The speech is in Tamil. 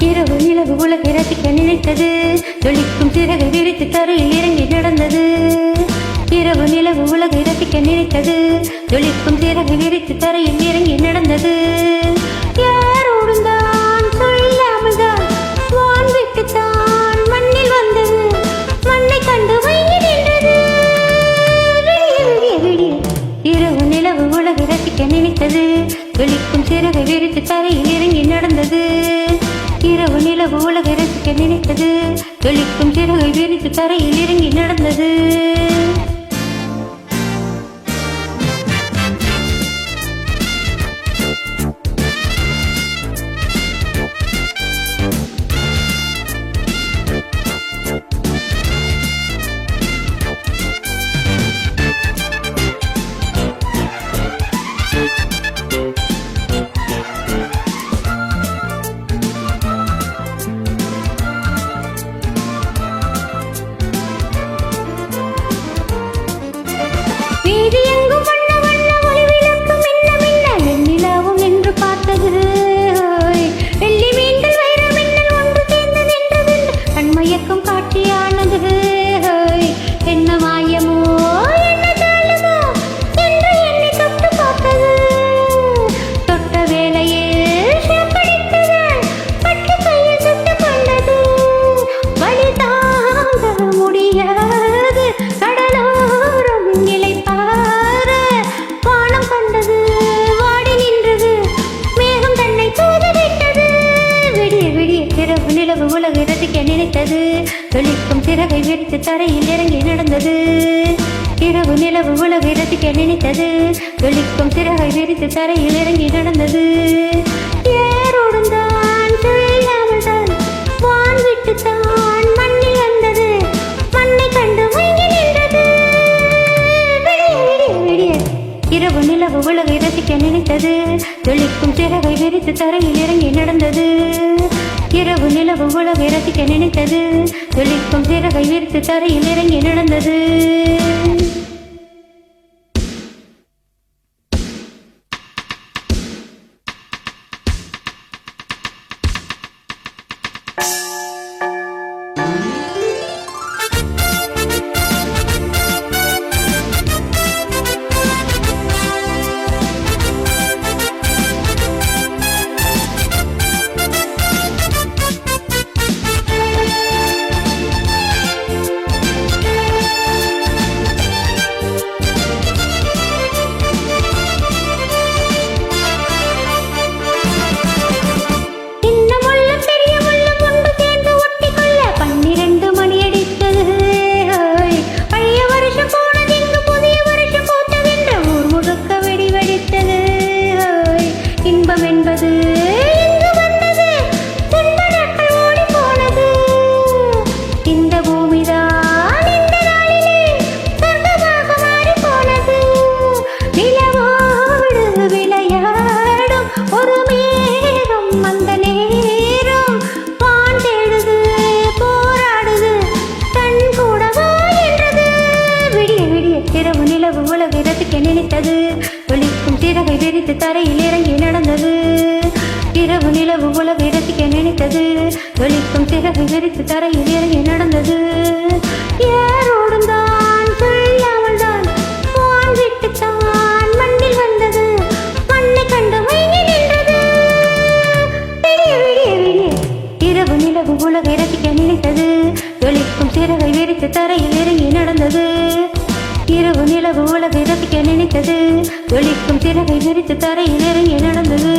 இரவு நிலவு உலகை ரசிக்க நினைத்தது, ஜொலிக்கும் சிறகை விரித்து தரையில் இறங்கி நடந்தது. இரவு நிலவு உலகை ரசிக்க நினைத்தது, ஜொலிக்கும் சிறகை விரித்து தரையில் இறங்கி நடந்தது. யாரோடும் தான் சொல்லாமல் தான் வான் விட்டுத்தான் மண்ணில் வந்தது, மண்ணை கண்டு மயங்கி நின்றது. இரவு நிலவு உலகை ரசிக்க நினைத்தது, ஜொலிக்கும் சிறகை விரித்து தரையில் இறங்கி நடந்தது. இரவு நிலவு உலகை ரசிக்க நினைத்தது, ஜொலிக்கும் சிறகை விரித்து தரையில் இறங்கி நடந்தது. நிலவு உலகை ரசிக்க நினைத்தது, ஜொலிக்கும் சிறகை விரித்து தரையில் இறங்கி நடந்தது. இரவு நிலவு உலகை ரசிக்க நினைத்தது, ஜொலிக்கும் சிறகை விரித்து தரையில் இறங்கி நடந்தது. யாரோடும் தான் சொல்லாமல் தான் வான் விட்டுத்தான் மண்ணில் வந்தது, மண்ணை கண்டு மயங்கி நின்றது. இரவு நிலவு உலகை ரசிக்க நினைத்தது, ஜொலிக்கும் சிறகை விரித்து தரையில் இறங்கி நடந்தது. இரவு நிலவு உலகை ரசிக்க நினைத்தது, ஜொலிக்கும் சிறகை விரித்து தரையில் இறங்கி நடந்தது. உலகை ரசிக்க நினைத்தது, ஜொலிக்கும் சிறகை விரித்து தரையில் இறங்கி நடந்தது. இரவு நிலவு உலகை ரசிக்க நினைத்தது, ஜொலிக்கும் சிறகை விரித்து தரையில் இறங்கி நடந்தது. யாரோடும் தான் சொல்லாமல் தான் வான் விட்டுத்தான் மண்ணில் வந்தது, மண்ணை கண்டு மயங்கி நின்றது. இரவு நிலவு உலகை ரசிக்க நினைத்தது, ஜொலிக்கும் சிறகை விரித்து தரையில் இறங்கி நடந்தது. இரவு நிலவு உலகை ரசிக்க நினைத்தது, ஜொலிக்கும் சிறகை விரித்து தரையில் இறங்கி நடந்தது.